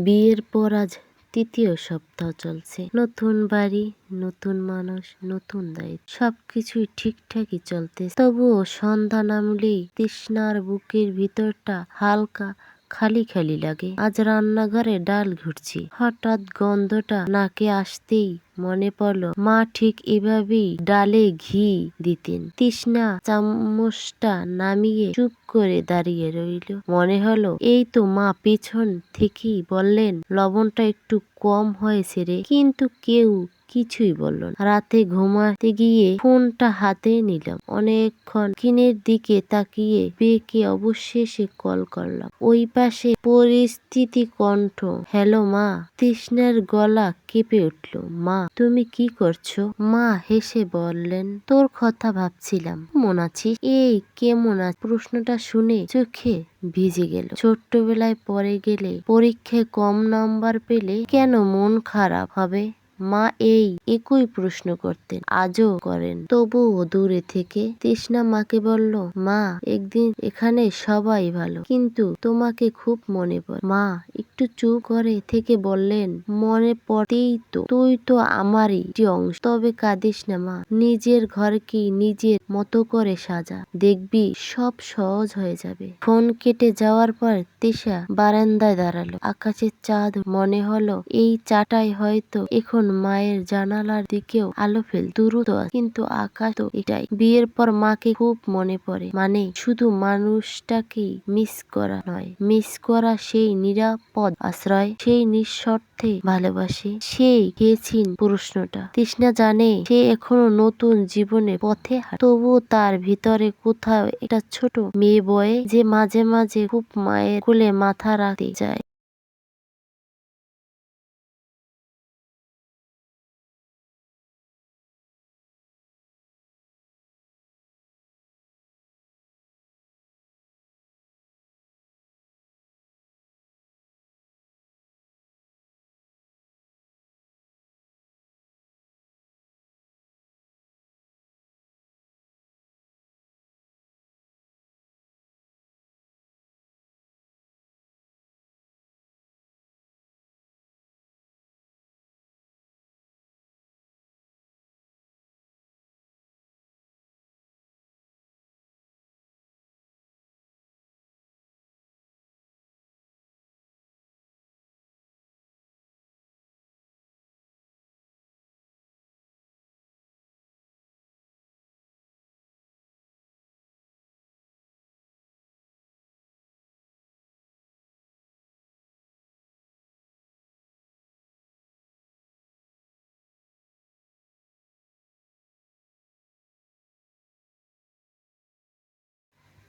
বিয়ের পর আজ তৃতীয় সপ্তাহ চলছে। নতুন বাড়ি, নতুন মানুষ, নতুন দায়িত্ব, সবকিছুই ঠিকঠাকই চলতেছে। তবুও সন্ধ্যা নামলেই তৃষ্ণার বুকের ভিতরটা হালকা খালি খালি লাগে। আজ রান্নাঘরে ডাল ঘুরছি, হঠাৎ গন্ধটা নাকে আসতেই মনে পড়ল মা ঠিক এভাবেই ডালে ঘি দিতেন। তৃষ্ণা চামচটা নামিয়ে চুপ করে দাঁড়িয়ে রইল। মনে হলো এই তো মা পেছন থেকেই বললেন লবণটা একটু কম হয়েছে রে, কিন্তু কেউ কিছুই বলল না। রাতে ঘুমাতে গিয়ে ফোনটা হাতে নিলাম, অনেকক্ষণ স্ক্রিনের দিকে তাকিয়ে বেঁকে অবশেষে কল করলাম। ওই পাশে পরিস্থিতি কণ্ঠ। হ্যালো মা। তৃষ্ণার গলা কেঁপে উঠল। মা তুমি কি করছো? মা হেসে বললেন তোর কথা ভাবছিলাম। কেমন আছিস? এই কেমন আছিস প্রশ্নটা শুনে চোখে ভিজে গেল। ছোট্টবেলায় পড়ে গেলে পরীক্ষায় কম নাম্বার পেলে কেন মন খারাপ হবে, মা এই একই প্রশ্ন করতেন, আজও করেন। তবুও দূরে থেকে তৃষ্ণা মাকে বলল মা একদিন এখানে সবাই ভালো, কিন্তু তোমাকে খুব মনে পড়ে। মা একটু চুপ করে থেকে বললেন মনে পড়তেই তো, তুই তো আমারই একটি অংশ। তবে কাঁদিস না মা, নিজের ঘরকে নিজের মতো করে সাজা, দেখবি সব সহজ হয়ে যাবে। ফোন কেটে যাওয়ার পর তৃষা বারান্দায় দাঁড়ালো। আকাশের চাঁদ মনে হলো এই চাটাই হয়তো এখন মায়ের জানালার দিকেও আলো ফেল দ্রুত, কিন্তু আকাশ তো এটাই। বিয়ের পর মাকে খুব মনে পড়ে, মানে শুধু মানুষটাকেই মিস করা নয়, মিস করা সেই নিরাপদ আশ্রয়, সেই নিঃস্বার্থে ভালোবাসে। সেই গেছিন প্রশ্নটা। তৃষ্ণা জানে সে এখনো নতুন জীবনের পথে হাঁটে, তবুও তার ভিতরে কোথাও একটা ছোট মেয়ে বয়ে, যে মাঝে মাঝে খুব মায়ের কোলে মাথা রাখতে যায়।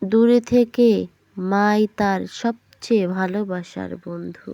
দূরে থেকে মাই তার সবচেয়ে ভালোবাসার বন্ধু।